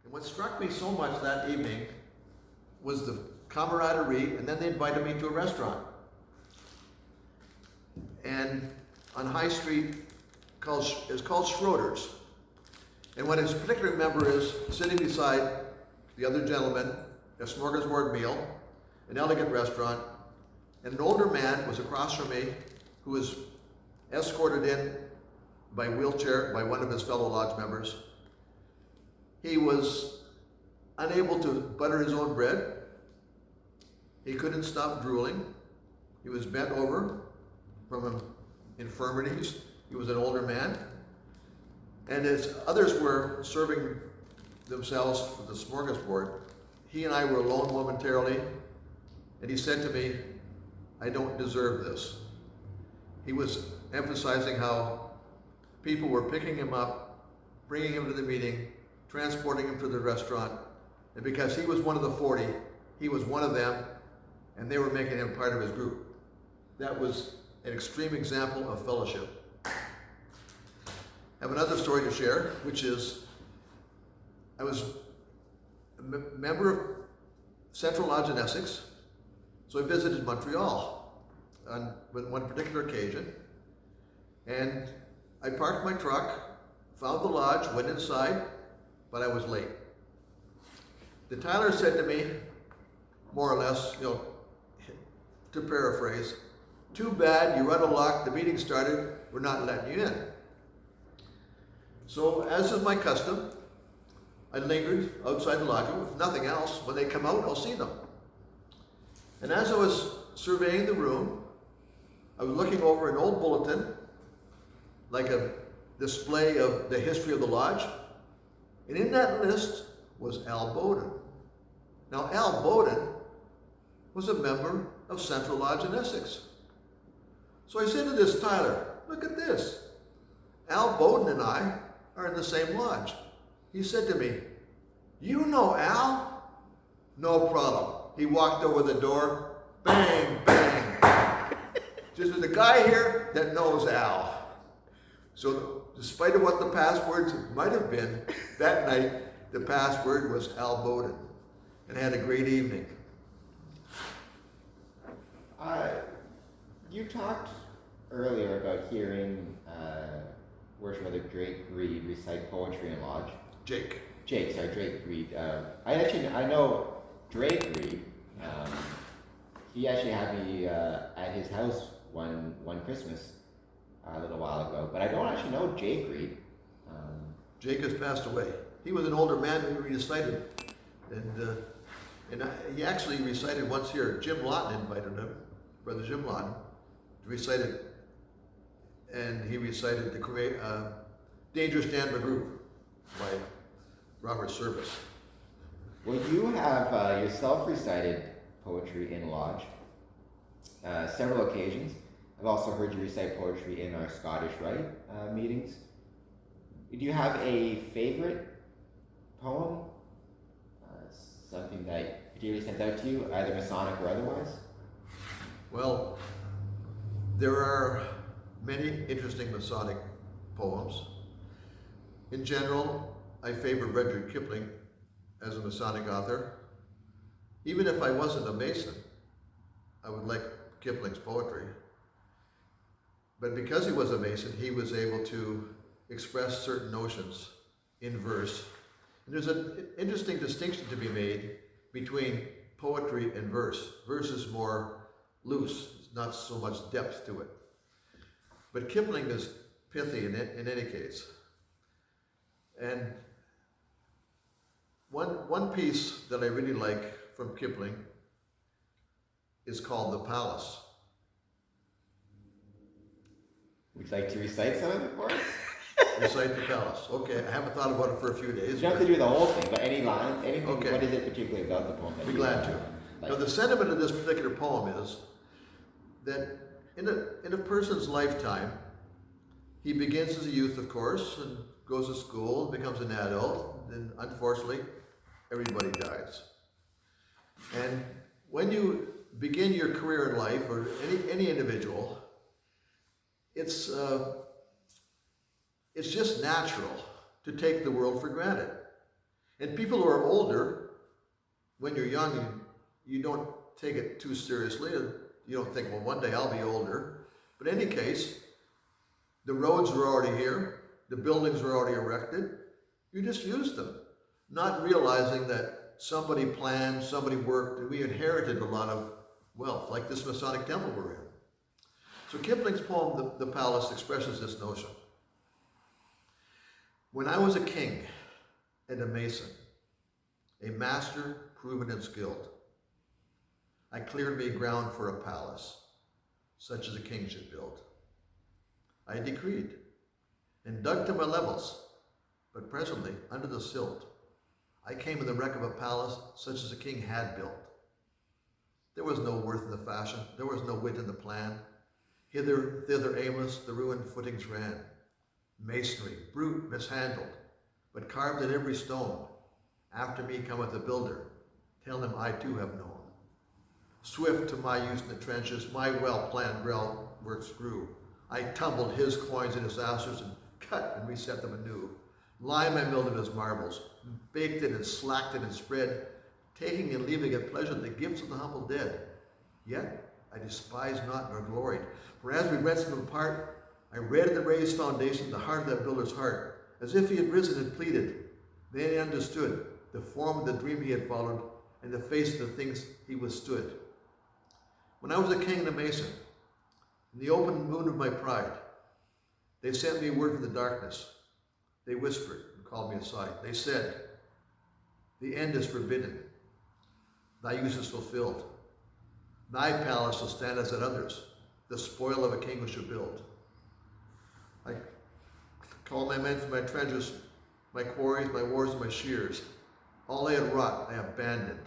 And what struck me so much that evening was the camaraderie, and then they invited me to a restaurant. And on High Street, is called Schroeder's. And what I particularly remember is sitting beside the other gentleman, a smorgasbord meal, an elegant restaurant, and an older man was across from me who was escorted in by wheelchair by one of his fellow lodge members. He was unable to butter his own bread. He couldn't stop drooling. He was bent over from infirmities. He was an older man. And as others were serving themselves for the smorgasbord, he and I were alone momentarily, and he said to me, "I don't deserve this." He was emphasizing how people were picking him up, bringing him to the meeting, transporting him to the restaurant, and because he was one of the 40, he was one of them, and they were making him part of his group. That was an extreme example of fellowship. I have another story to share, which is I was a member of Central Lodge in Essex, so I visited Montreal on one particular occasion, and I parked my truck, found the lodge, went inside, but I was late. The Tyler said to me, more or less, to paraphrase, "Too bad, you run a lock, the meeting started, we're not letting you in." So, as is my custom, I lingered outside the lodge with nothing else. When they come out, I'll see them. And as I was surveying the room, I was looking over an old bulletin, like a display of the history of the lodge, and in that list was Al Bowden. Now, Al Bowden was a member of Central Lodge in Essex. So I said to this Tyler, "Look at this. Al Bowden and I are in the same lodge." He said to me, "You know Al?" "No problem." He walked over the door, bang, bang. Just there's a guy here that knows Al. So despite of what the passwords might have been, that night the password was Al Bowden, and I had a great evening. You talked earlier about hearing Worship Mother Drake Reed recite poetry in lodge. Drake Reed. I know Drake Reed. He actually had me at his house one Christmas a little while ago, but I don't actually know Jake Reed. Jake has passed away. He was an older man who recited, and he actually recited once here. Jim Lawton invited him, Brother Jim Lawton, to recite it, and he recited the Dangerous Dan McGrew by Robert Service. Well, you have yourself recited poetry in lodge several occasions. I've also heard you recite poetry in our Scottish Rite meetings. Do you have a favorite poem? Something that particularly stands out to you, either Masonic or otherwise? Well, there are many interesting Masonic poems. In general, I favor Rudyard Kipling as a Masonic author. Even if I wasn't a Mason, I would like Kipling's poetry. But because he was a Mason, he was able to express certain notions in verse. And there's an interesting distinction to be made between poetry and verse. Verse is more loose, not so much depth to it. But Kipling is pithy in any case. And one piece that I really like from Kipling is called The Palace. Would you like to recite some of it for us? Recite The Palace. Okay, I haven't thought about it for a few days. You don't have to do the whole thing, but any lines, anything, okay. What is it particularly about the poem? I'd be glad to. Like? Now, the sentiment of this particular poem is that in a person's lifetime, he begins as a youth, of course, and goes to school, becomes an adult, and unfortunately, everybody dies. And when you begin your career in life, or any individual, it's just natural to take the world for granted. And people who are older, when you're young, you don't take it too seriously. You don't think, well, one day I'll be older. But in any case, the roads were already here. The buildings were already erected. You just used them, not realizing that somebody planned, somebody worked, and we inherited a lot of wealth, like this Masonic Temple we're in. So Kipling's poem, The Palace, expresses this notion. When I was a king and a mason, a master proven and skilled, I cleared me ground for a palace, such as a king should build. I decreed and dug to my levels, but presently, under the silt, I came in the wreck of a palace such as a king had built. There was no worth in the fashion, there was no wit in the plan. Hither, thither aimless, the ruined footings ran. Masonry, brute, mishandled, but carved in every stone. After me cometh the builder, tell him I too have known. Swift to my use in the trenches, my well-planned works grew. I tumbled his coins and his ashes and cut and reset them anew. Lime I milled of his marbles, baked it and slacked it and spread, taking and leaving at pleasure the gifts of the humble dead. Yet I despised not nor gloried, for as we wrenched them apart, I read in the raised foundation the heart of that builder's heart, as if he had risen and pleaded. Then he understood the form of the dream he had followed and the face of the things he withstood. When I was a king and a mason, in the open moon of my pride, they sent me word from the darkness. They whispered and called me aside. They said, the end is forbidden. Thy use is fulfilled. Thy palace will stand as at others, the spoil of a king who should build. I call my men from my trenches, my quarries, my wars, and my shears. All I had wrought I abandoned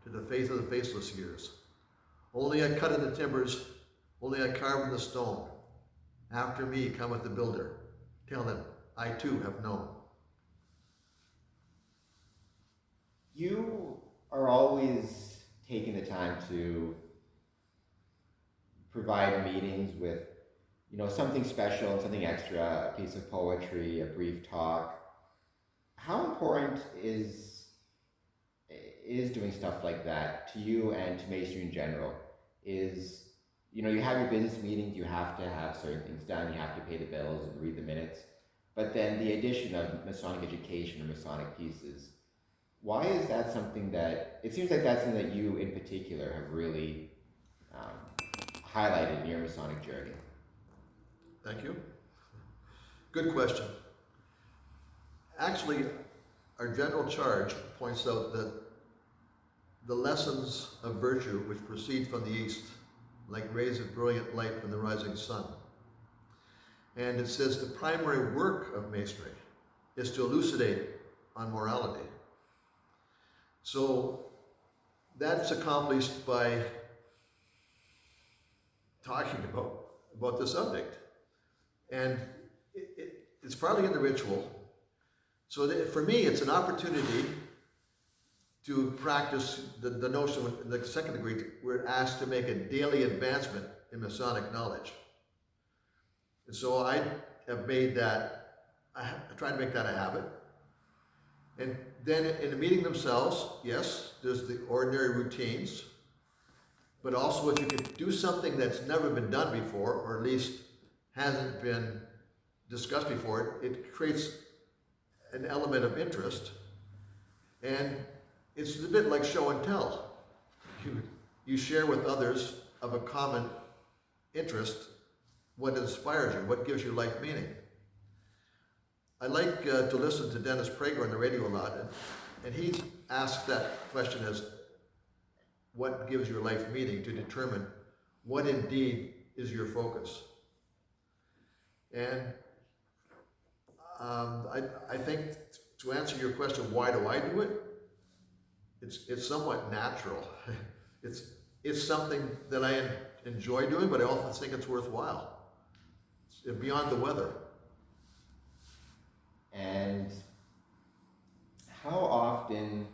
to the faith of the faceless years. Only I cut in the timbers, only I carved in the stone. After me cometh the builder. Tell them, I too have known. You are always taking the time to provide meetings with, something special, something extra, a piece of poetry, a brief talk. How important is doing stuff like that to you and to Masonry in general? You have your business meetings, you have to have certain things done, you have to pay the bills and read the minutes, but then the addition of Masonic education or Masonic pieces, why is that something that, it seems like that's something that you in particular have really highlighted in your Masonic journey? Thank you. Good question. Actually, our general charge points out that the lessons of virtue which proceed from the east, like rays of brilliant light from the rising sun. And it says the primary work of Masonry is to elucidate on morality. So that's accomplished by talking about the subject. And it's partly in the ritual. So for me, it's an opportunity to practice the notion in the second degree. We're asked to make a daily advancement in Masonic knowledge. And so I have made that, I try to make that a habit. And then in the meeting themselves, yes, there's the ordinary routines, but also if you could do something that's never been done before, or at least hasn't been discussed before, it creates an element of interest. And it's a bit like show and tell. You share with others of a common interest what inspires you, what gives you life meaning. I like to listen to Dennis Prager on the radio a lot, and he asks that question as what gives your life meaning, to determine what indeed is your focus. And I think to answer your question, why do I do it? It's somewhat natural. It's something that I enjoy doing, but I also think it's worthwhile. It's beyond the weather. And how often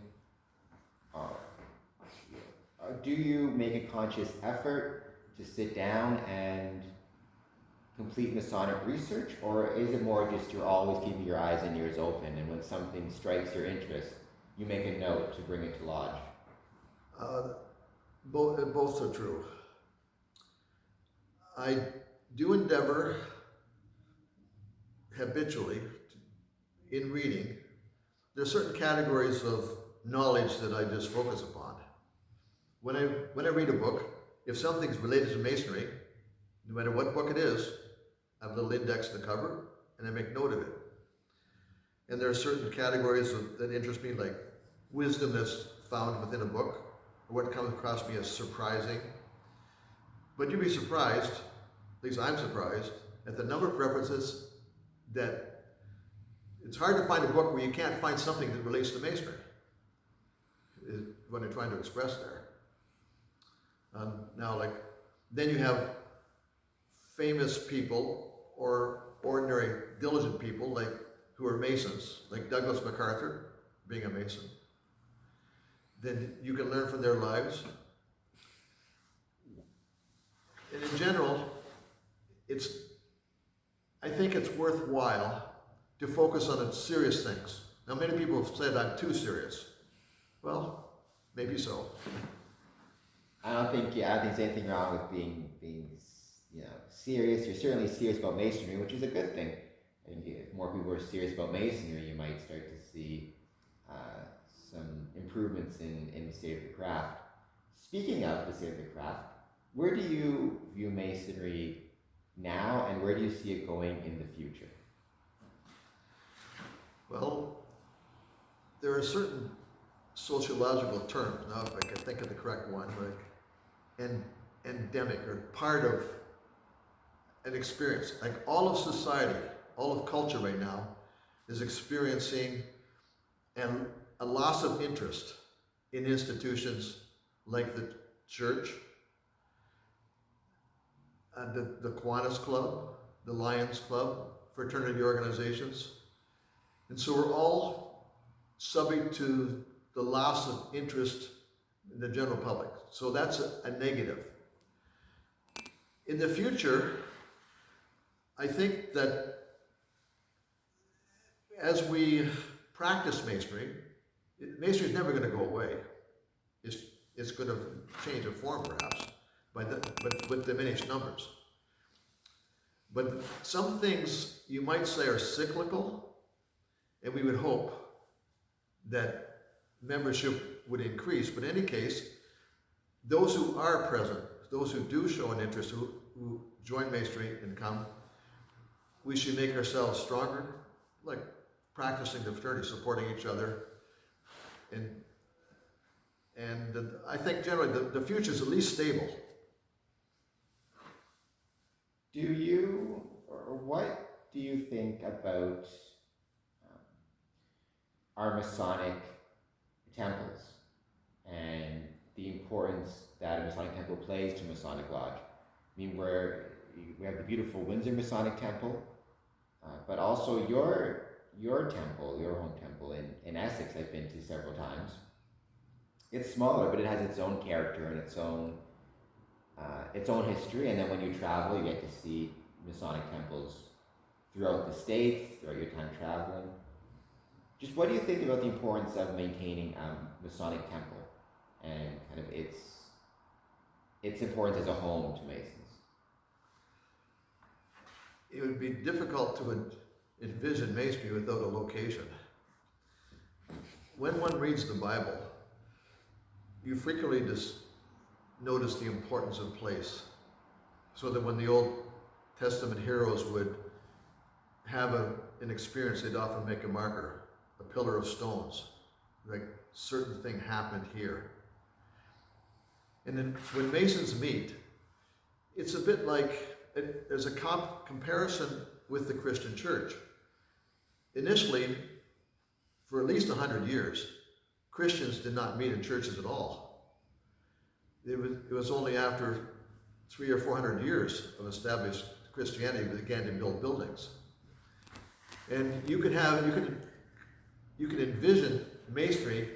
do you make a conscious effort to sit down and complete Masonic research, or is it more just you're always keeping your eyes and ears open, and when something strikes your interest, you make a note to bring it to lodge? Both are true. I do endeavor habitually in reading. There are certain categories of knowledge that I just focus upon. When I read a book, if something's related to masonry, no matter what book it is, I have a little index in the cover and I make note of it. And there are certain categories that interest me, like wisdom that's found within a book, or what comes across me as surprising. But you'd be surprised, at least I'm surprised, at the number of references that it's hard to find a book where you can't find something that relates to masonry, is what I'm trying to express there. Now, like, then you have famous people or ordinary diligent people like who are Masons, like Douglas MacArthur, being a Mason. Then you can learn from their lives. And in general, I think it's worthwhile to focus on the serious things. Now, many people have said I'm too serious. Well, maybe so. I don't think there's anything wrong with being serious. You're certainly serious about masonry, which is a good thing. I think if more people are serious about masonry, you might start to see some improvements in the state of the craft. Speaking of the state of the craft, where do you view masonry now, and where do you see it going in the future? Well, there are certain sociological terms, now if I can think of the correct one, like endemic, or part of an experience. Like all of society, all of culture right now is experiencing a loss of interest in institutions like the church, the Kiwanis Club, the Lions Club, fraternity organizations. And so we're all subject to the loss of interest in the general public. So that's a negative. In the future, I think that as we practice masonry, masonry is never going to go away. It's going to change of form perhaps, but with diminished numbers. But some things you might say are cyclical, and we would hope that membership would increase. But in any case, those who are present, those who do show an interest, who join masonry and come, we should make ourselves stronger, like practicing the fraternity, supporting each other. And I think generally the future is at least stable. What do you think about our Masonic temples and the importance that a Masonic temple plays to Masonic Lodge? I mean, we have the beautiful Windsor Masonic Temple, but also your temple, your home temple in Essex, I've been to several times. It's smaller, but it has its own character and its own history. And then when you travel, you get to see Masonic temples throughout the States, throughout your time traveling. Just what do you think about the importance of maintaining a Masonic temple and kind of its importance as a home to Masons? It would be difficult to envision masonry without a location. When one reads the Bible, you frequently just notice the importance of place. So that when the Old Testament heroes would have an experience, they'd often make a marker, a pillar of stones, like certain thing happened here. And then when Masons meet, it's a bit like, there's a comparison with the Christian church. Initially, for at least 100 years, Christians did not meet in churches at all. It was only after 300 or 400 years of established Christianity that began to build buildings. And you could envision masonry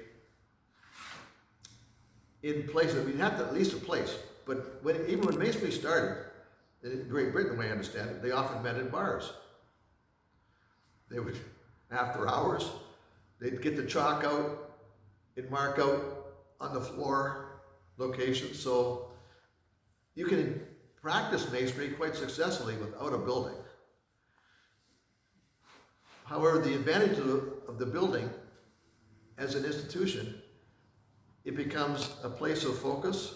in places. We'd have to at least a place. But even when masonry started in Great Britain, the way I understand it, they often met in bars. They would, after hours, they'd get the chalk out and mark out on the floor locations, so you can practice masonry quite successfully without a building. However, the advantage of the building as an institution, it becomes a place of focus.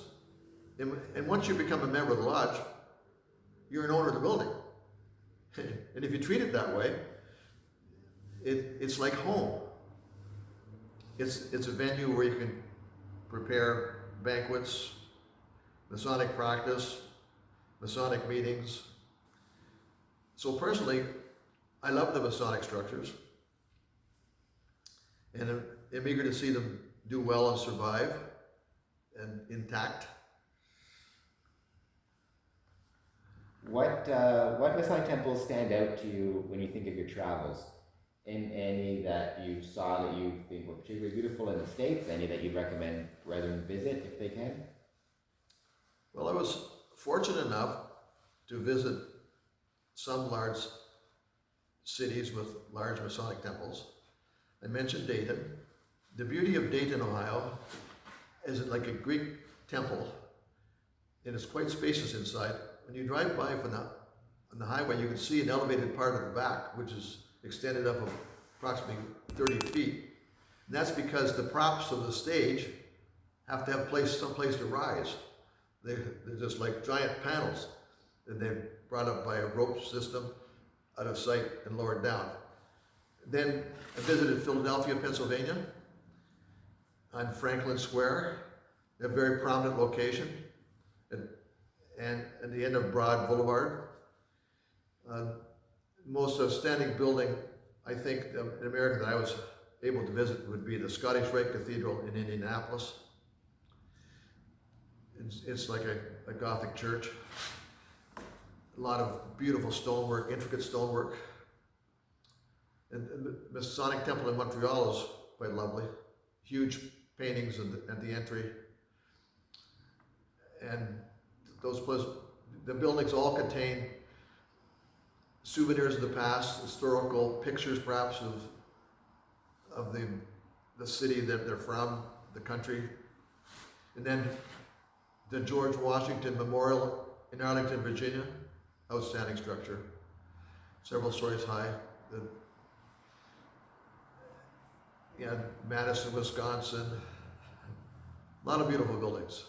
And once you become a member of the lodge, you're an owner of the building. And if you treat it that way, it's like home. It's a venue where you can prepare banquets, Masonic practice, Masonic meetings. So personally, I love the Masonic structures, and I'm eager to see them do well and survive and intact. What Masonic temples stand out to you when you think of your travels? In any that you saw that you think were particularly beautiful in the States, any that you'd recommend brethren visit if they can? Well, I was fortunate enough to visit some large cities with large Masonic temples. I mentioned Dayton. The beauty of Dayton, Ohio, is like a Greek temple, and it's quite spacious inside. When you drive by on the highway, you can see an elevated part of the back, which is extended up approximately 30 feet. And that's because the props of the stage have to have some place to rise. They're just like giant panels that they're brought up by a rope system out of sight and lowered down. Then I visited Philadelphia, Pennsylvania, on Franklin Square, a very prominent location, and at the end of Broad Boulevard. Most outstanding building, I think, in America that I was able to visit would be the Scottish Rite Cathedral in Indianapolis. It's like a Gothic church. A lot of beautiful stonework, intricate stonework. And the Masonic Temple in Montreal is quite lovely. Huge paintings at the entry. And the buildings all contain souvenirs of the past, historical pictures perhaps of the city that they're from, the country. And then the George Washington Memorial in Arlington, Virginia, outstanding structure, several stories high. Madison, Wisconsin, a lot of beautiful buildings.